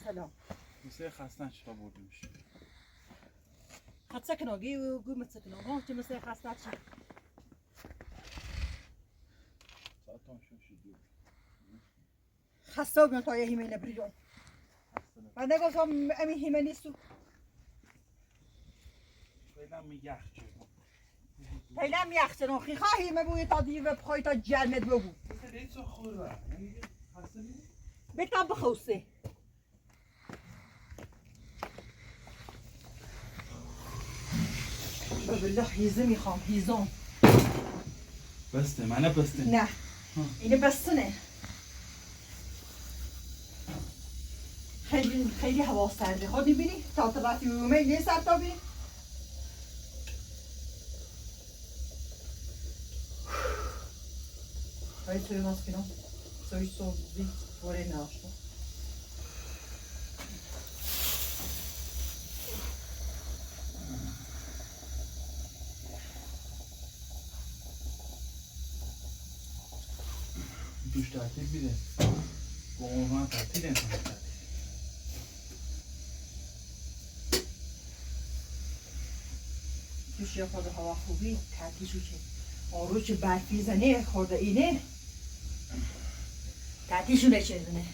سلام. موسیقی خستن چرا بردی میشه؟ خط سکناگی و گومت سکناگی چه موسیقی خستن چه؟ ساعتم شد خسته بودم تا یه هیمه نبریدم. من نگفتم امی هیمه نیستو. فعلا میگه فعلا میخچنم خیخا هیمه بوی تا دیو بخوای تا جلمت بگو. لیتو خوره. خسته نیست؟ بتم بخوسته. بالله هیزه میخوام هیزم. بسته منه بسته. نه. اینه بسته نه. خیلی هوا سرده. خودی بینی تا وقتی اومد نیست تا بینی. Hai sulle masche no? Sono i soldi, vuole nascere. دوش تعطیل بیده با عنوان تعطیل انسان تعطیل توش یه خورده هوا خوبی تعطیل شو که اون روز که برفی زنه خورده اینه تعطیل شو نشدونه.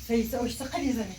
سيسا وش تقلي زنه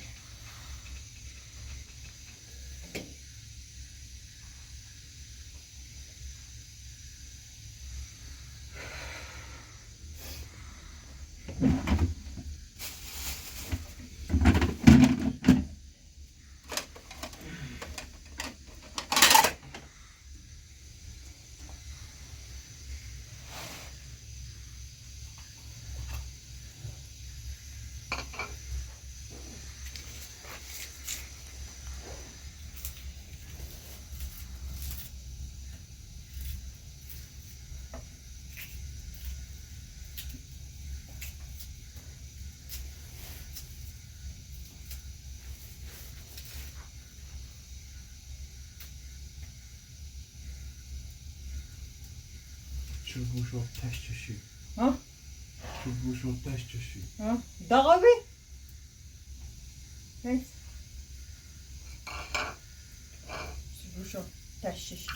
چوبوش و تشتشی ها؟ چوبوش و تشتشی ها؟ داغوی؟ نیست چوبوش و تشتشی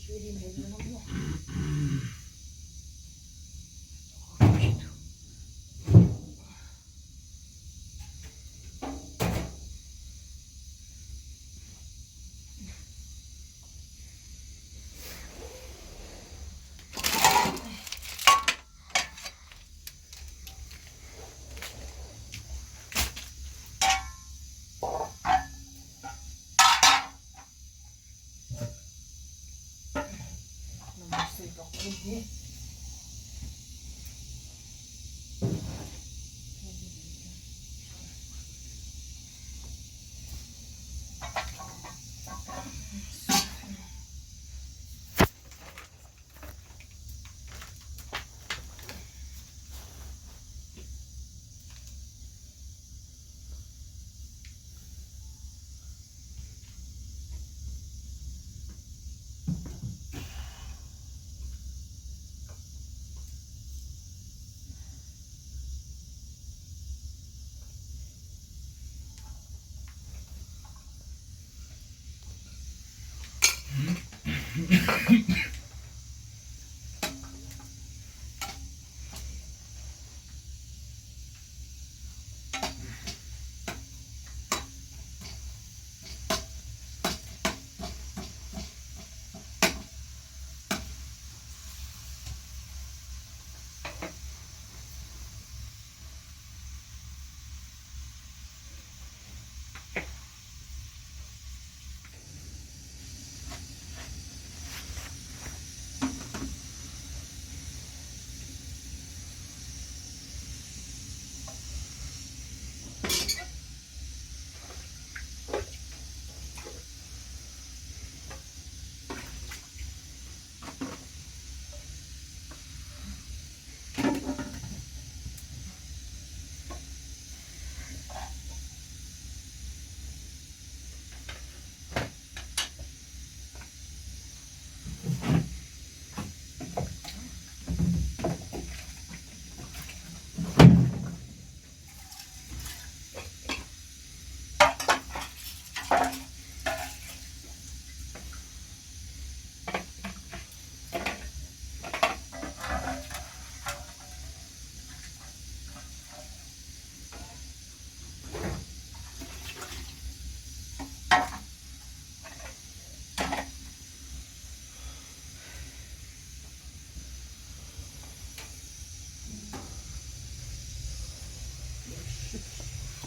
vereyim elime onu. Non mi sei troppo di.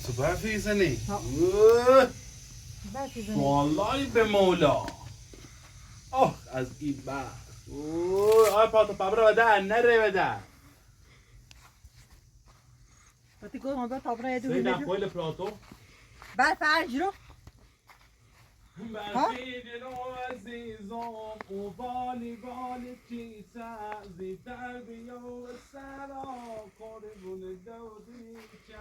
تو برف میزنی؟ برف میزنی؟ والله به مولا از این برف پاتو papra vedere, nere vedere. Ma ti come per topra e Sei da quello pronto? برف رو برفیدن عزیزم او بالی بالی چیزه زیدر بیا و سرا قربون دودی چه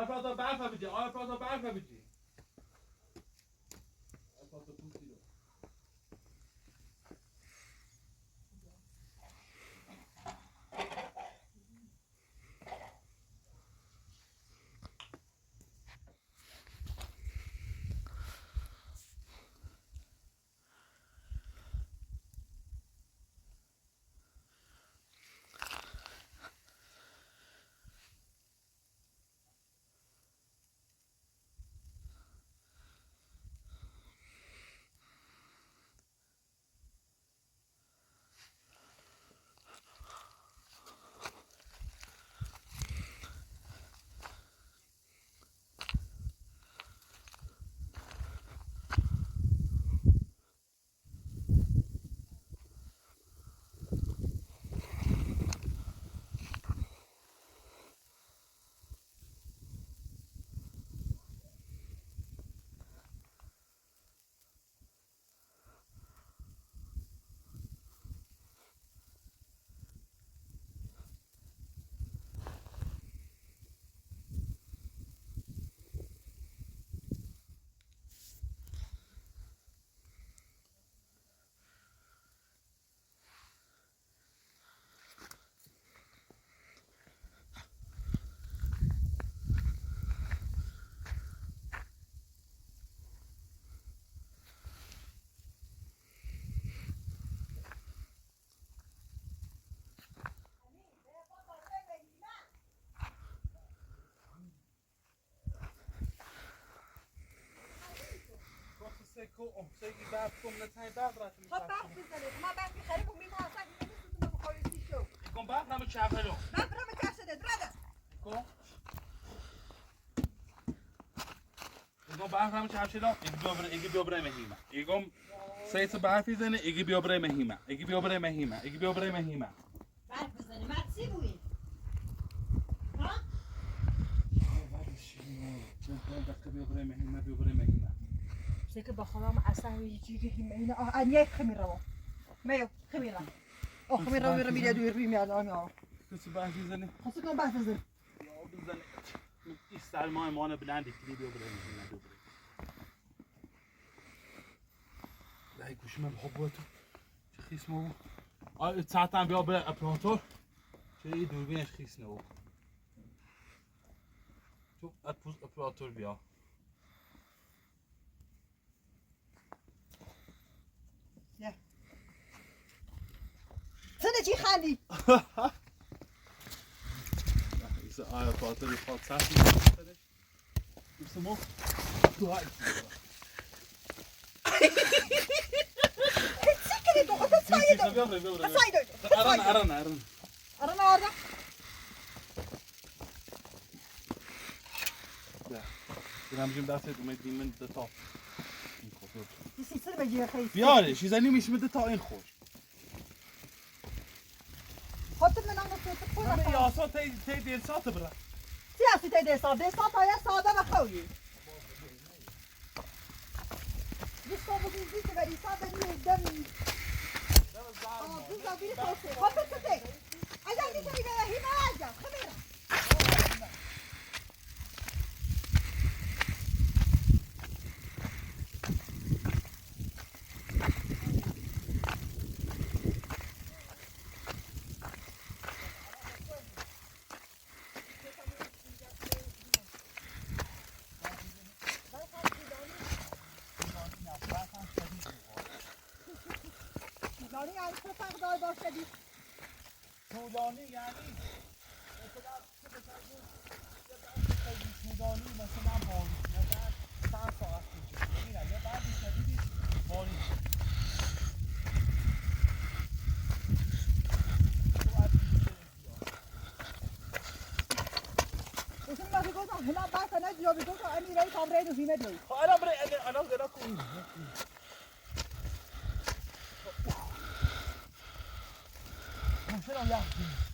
پاتو برف بیجی پاتو برف بیجی پاتو پوسی رو سکو سگی برف کم نتای برف راتون خب برف بزنید ما برف میخریم و میمازن نمیستون رو بخوری شو کن برف نمو چاپلو برف رو کشیده درده کن ایگم برف نمو چاپلو ایگی بیابره مهیما ایگم سیس برفی زنه ایگی بیابره مهیما ایگی بیابره مهیما ایگی بیابره مهیما برف بزنی مرسی بوی ها بیابره مهیما سيك بخرام عساوي يجي هنا أني خميرة ما يو خميرة أو خميرة ويرمي لي دوير بيمي على أنا کسی برفی زنه خاصك أنا بعرف أزل یا بزنه این سلمان مانه بلندی کلی بیابره مهیما بیابره لای گوشی من بحب تو چه خیس مو ساعتم بیا به اپراتور چه این دوربینش خیس نو تو اپراتور بیا سنة شي خالي إذا اپراتور خاص ساعتی اسمه تو هاي سكري تو خد سايدو سايدو أرنا أرنا أرنا إذا مجيب دستت ومدي من دتا يصير بيجي خيس بیاره شیزنی میشه بده تا این خوش خاطر من أنا صوت همه خود یاسا تی دیر ساعت برا سياسي تدي صاد هاي صادة بخوي يصابوا بيزيد بدي صادة دم بيزا بيزا خاطر تدي أجا دي تري بيا هنا أجا خميرة طولانی یعنی چه مقدار باشه دید؟ طولانی یعنی مثلا طولانی مثلا باری مثلا چند ساعت میشه میرم یا بعدی شدیدی باری بسیم وقتی گفتم هلا بس نجیا بگفتم امیرای کامرای رو هیمه دوی خب الان برای الان کنیم ممکنه یخ کنیم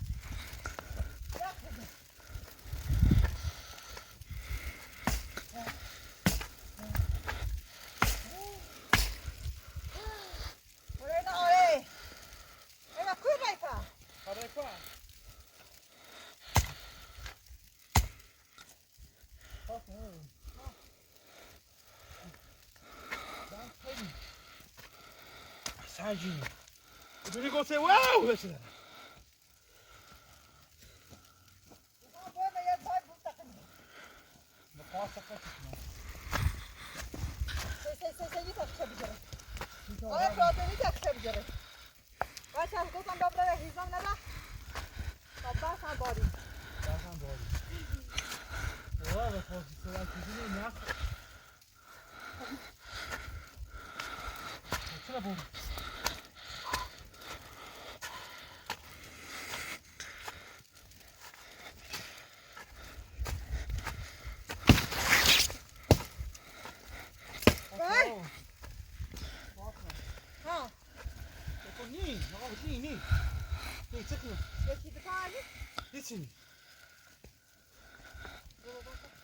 سعجين بدوني قلت واو بس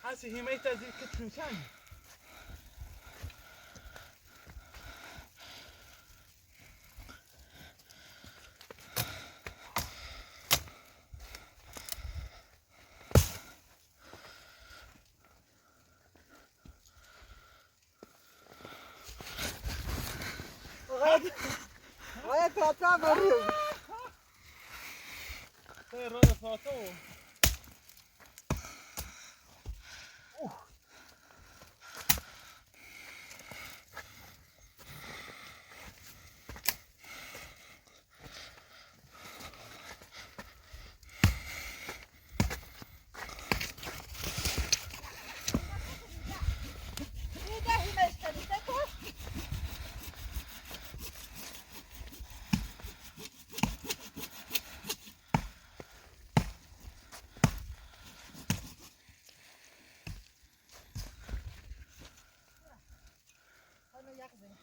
هسه هي ميتة زي كتف ثاني غاية تعطى مريم خير هذا فاتو يقضي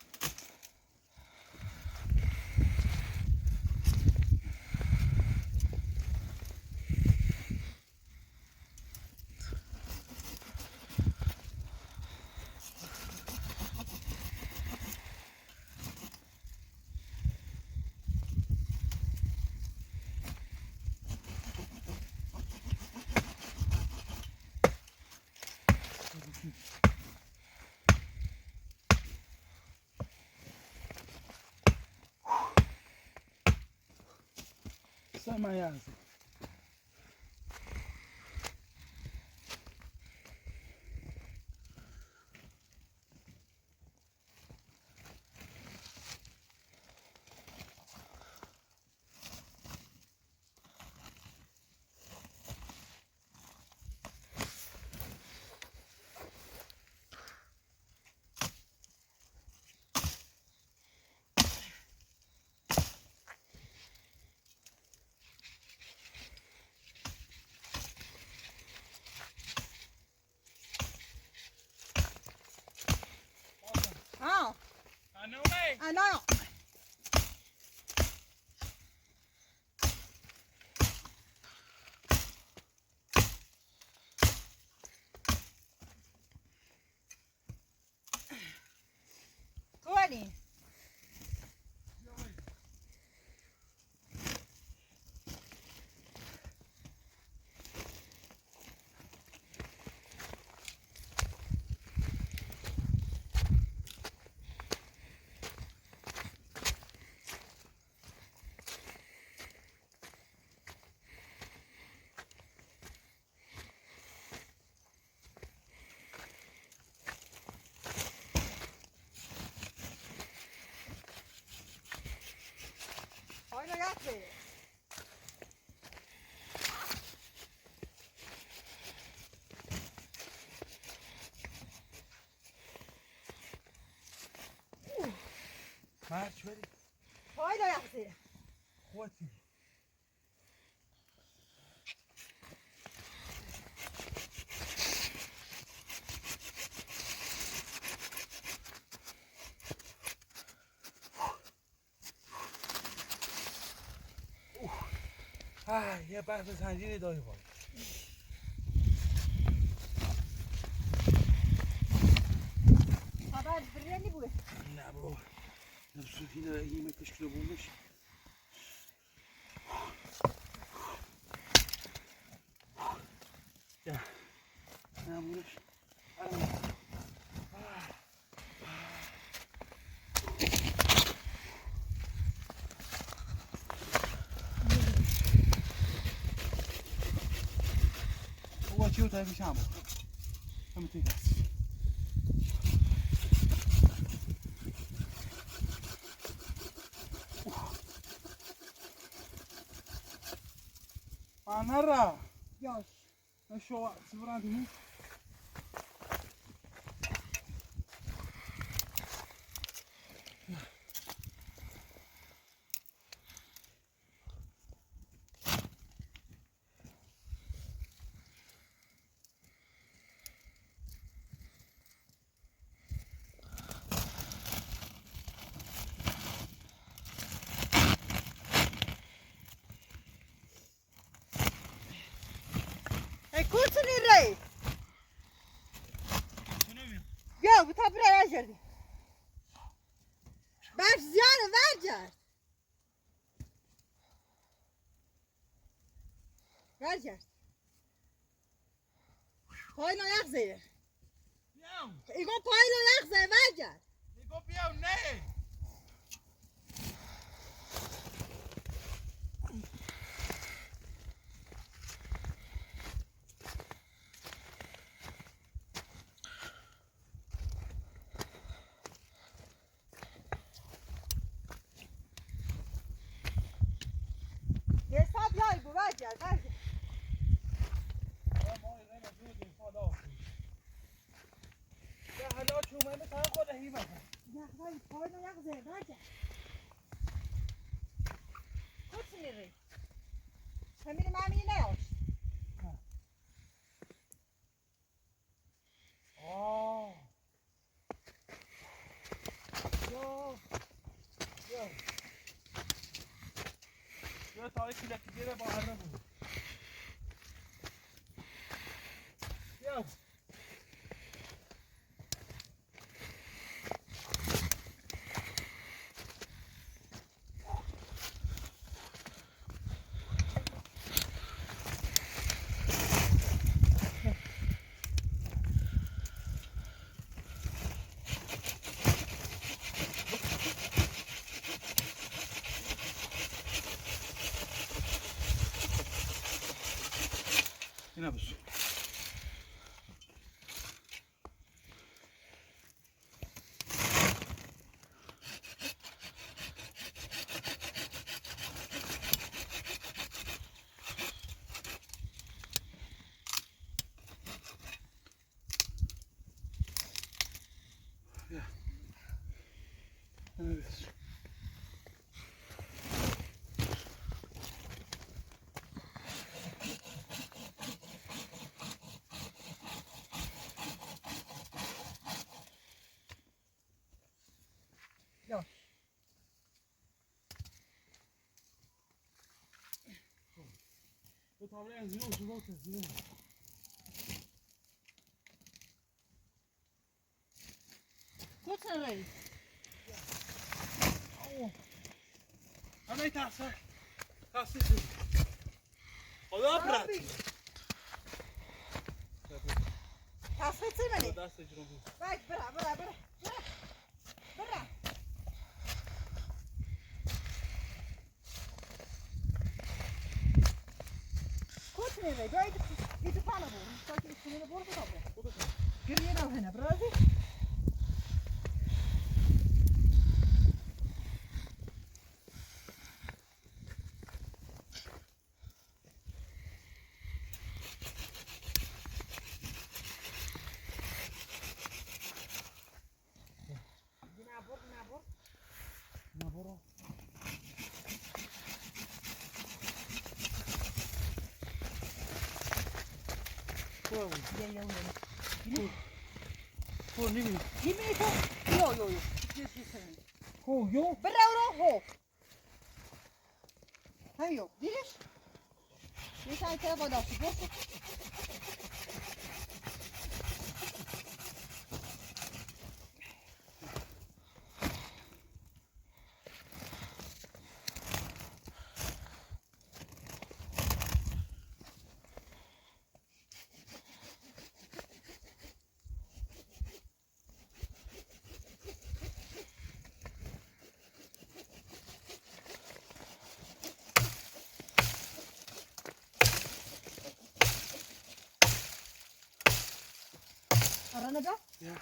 سمع يا عزيز. أنا تواني هاي رجعتي مرد شوری هاي رجعتي خواتي یه بحث سنجینی داری باید خبر برنی بوده نه بابا نفسو اینه یه کشکلو بومش یا نمونش چیو تایی میشم همه توی دست Anara. Yaş. Şu sıfıra değil mi? Kursun irreyi. Ya bu tabi buraya geldi. Ben ziyanı vereceğim. Vereceğim. Payla ayak zeyir. İgo payla ayak zeyir vereceğim. İgo piyav ne? Hesap yay bu vereceğim vereceğim. Ya hala çumayı sana koda hiba. Ya hayır payla ayak zeyir vereceğim. Kursun irreyi. Sen benim amini ne olsun? Aa. های کلکیگه با هر بود بیا اینا بسو Ja. Evet. Yavaş. Bu tavlaya zil olsun olsun zil. Tut sen reis. Ama itaça. Taça. Olha pra. Tasfet seni. Dá essa de novo. Bak bırak bırak bırak. Bırak. Tut sen reis. Böyle bir tane bu. Sanki üstüne bordu da bu. Geriye al hene biraz. Naboro. Gel yavrum. Pô, nem me. Yemeği çok. Yo yo yo. Pô, yo. Bravo ho. Hayır yok. Değil. Bir tane telefon açtı. Aranacak. Ya.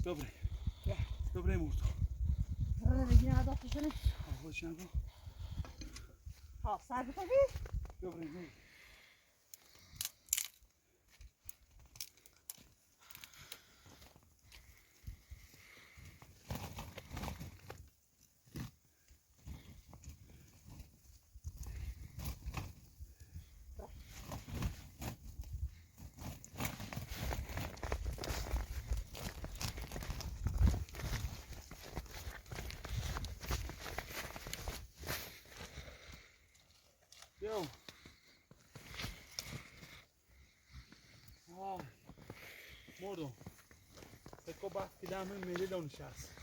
Dobre. Ja. Dobre morto. Rënë një ato të shënë. Ho çango. Ha, sa e të vi? Dobre, no. Yo. Ah. Mordo. Ecco batti da me mi da un chas.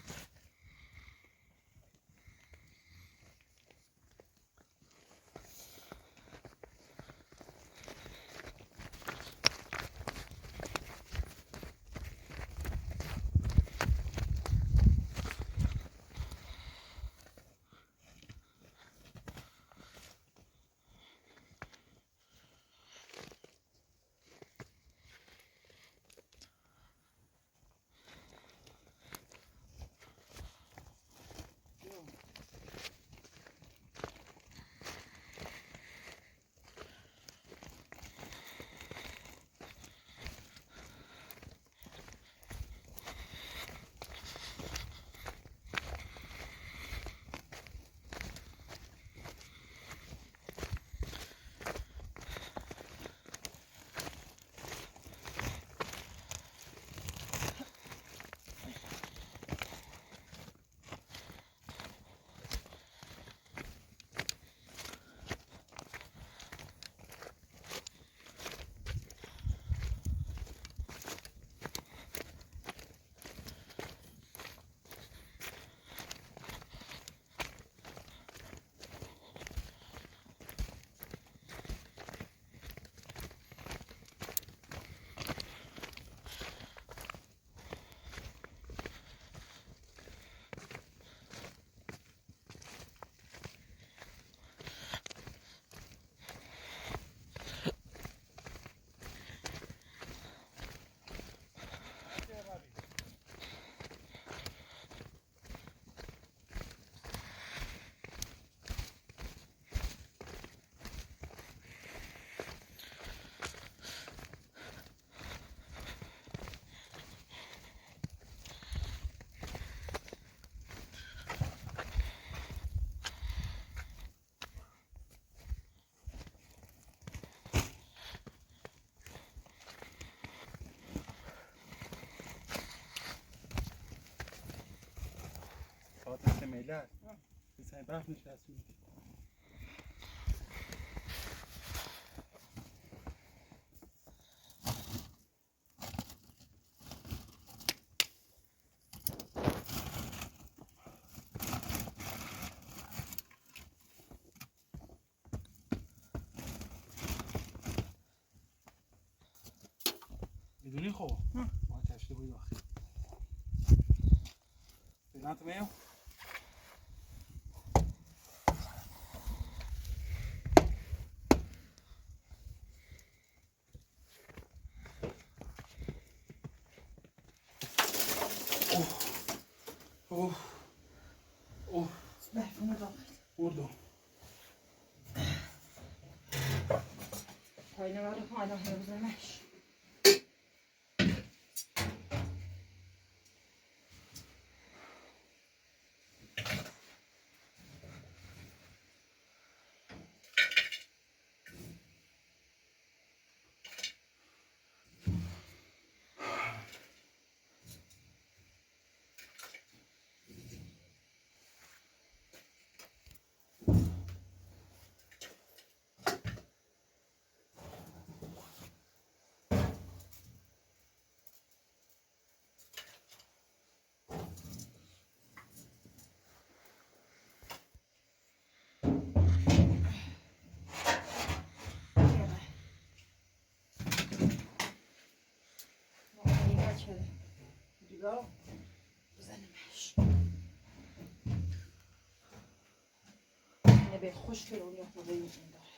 پس میلاد بسای برف نشستی میدونی خب ما کشته بود آخر فعلا تو میو اوه اوه برفونو داخل بردو پایین رو پایین رو بزنمش دیگه بزنمش به خوش که اون یخ موقعی میزن داره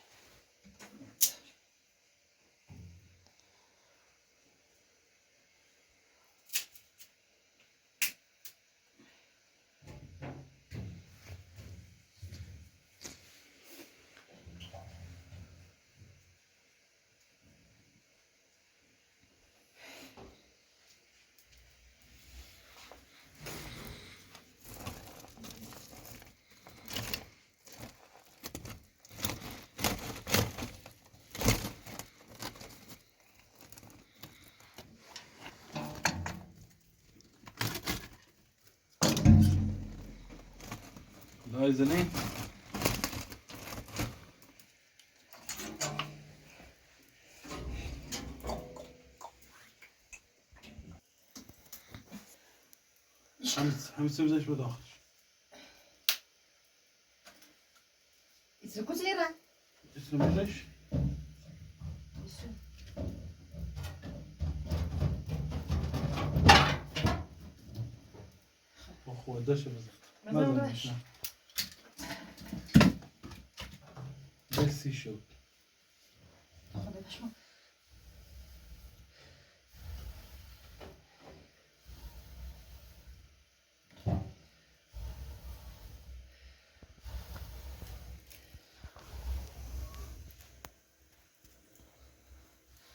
لایزنی همین سمزش به داخل ایسو کسیره سمزش ایسو با خودش بزن بزنمش بسی شد خودش ما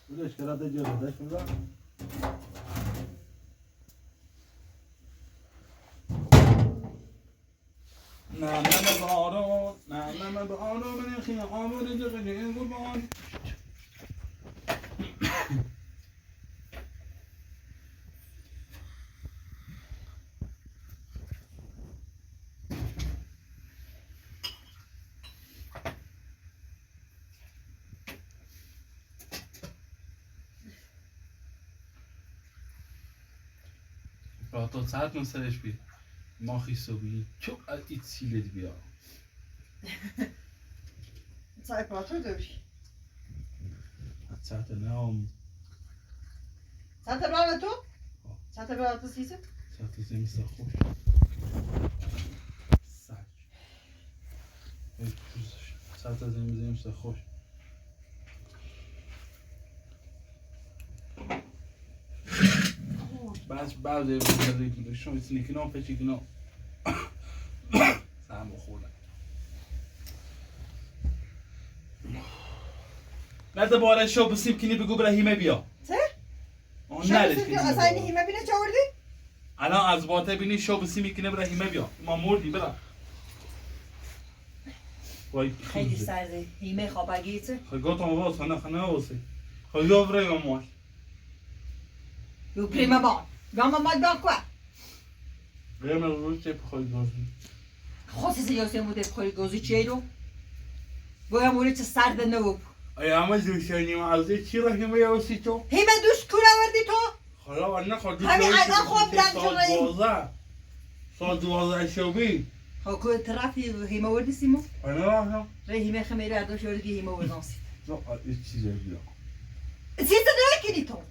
بودش که رده جلو دش بزن نه به آرام نه به آرام من خیلی آمور دقیقه قربان راه تا ساعت من سرش بید ما خیصوبی چو از ایت سیلت بیا ساعت پاتو دوش ساعت نام ساعت برای تو ساعت برای تو سیسه ساعت زمسته خوش ساعت ساعت زمسته خوش بعضی روزایی که داشتم ایتونی که نام پچی که نام سهم خوردم نده باره شو بسیم کنی بگو برهیمه بیا چه؟ آن شو نده بسیم که از این هیمه بینه چه آوردی؟ الان از باته بینی شو بسیم کنی برهیمه بیا ما مردی برا خیلی سرده هیمه خوابگی چه؟ خیلی گفتم باز خانه باسی خیلی آوره یا ماش یو پریمه بان گاما ما دا کوه بریم روز چه بخوای گازی خاصی سیاسی مدل بخوری گازی چیه رو؟ باید موری چه سرد نوب ای اما دوشانی معزه چی را همه یاسی تو؟ همه دوست کونه وردی تو؟ حالا ورنه خود همین الان خواب دم ساعت 12 شبی ها که طرفی همه وردی سیمو؟ انا هم ری همه خمیره اردوش وردی همه وردانسی نه هیچ چیزی دیگه چیز داره کنی تو؟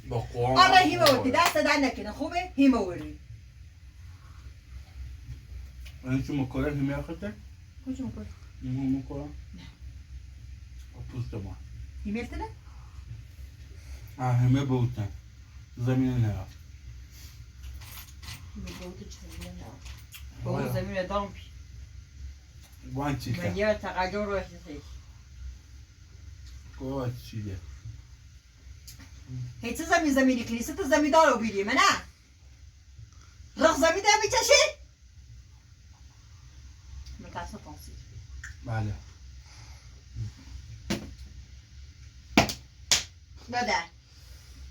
با قوام آره همه وردی دست در نکنه خوبه؟ همه وردی من چون مکاره همه آخته؟ کجا مکاره؟ همه مکاره؟ پوست ما همه تنه؟ همه بودن زمین نه همه بوده چه زمین نه بوده زمین دامپی وان چی من یه تقجر رو احساسی گوه چیه هی چه زمینی کنی؟ سه تا زمیندار رو بیدی من نه؟ رخ زمین در میچشی؟ متاسف تانسی بله بدر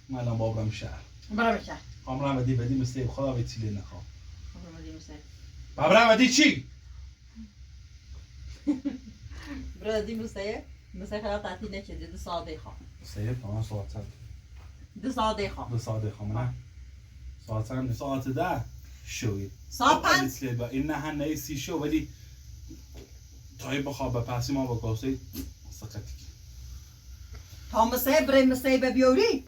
من الان بابرم شهر برا بشه عمرم ودی بدی مثل خدا به تیله نخواه برا میشه بابرم ودی چی؟ برا دی مسته خیلی تعطیل نشده 2 ساعته خواه سیب تمام ساعت 2 ساعته خواه 2 ساعت خواه نه ساعت هم ساعت 10 شوی ساعت 5 این نه هم نیستی شو ولی تایی بخواب به پسی ما با کاسه سکتی تا مسته برای مسته ببیوری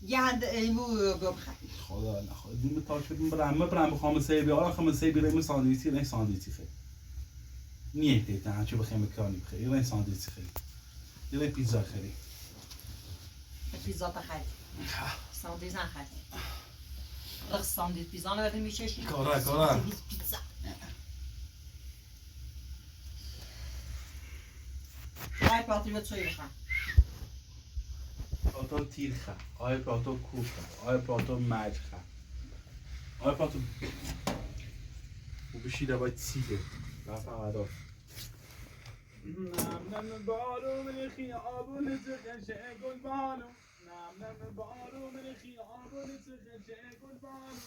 یه هند ایمو ببخه خدا نخواد دیم تا شدیم برام بخوام سیب یا خام سیب بریم ساندویچی نه ساندویچی خیلی نیه دیدن چه بخیم کانی خیلی نه ساندویچی خیلی یه پیتزا خیلی پیزا تا خرید ساندویچ نخرید رخ ساندویچ پیزا نبرده میشه کاره پیزا آی پاتی به چوی بخوام پراتو تیرخه آی پراتو کوفه آی پراتو مجخه آی پراتو و بشیده باید سیده رفت عداف نم بارو من خیابون تخشه گل بانو نم بارو من خیابون تخشه گل بانو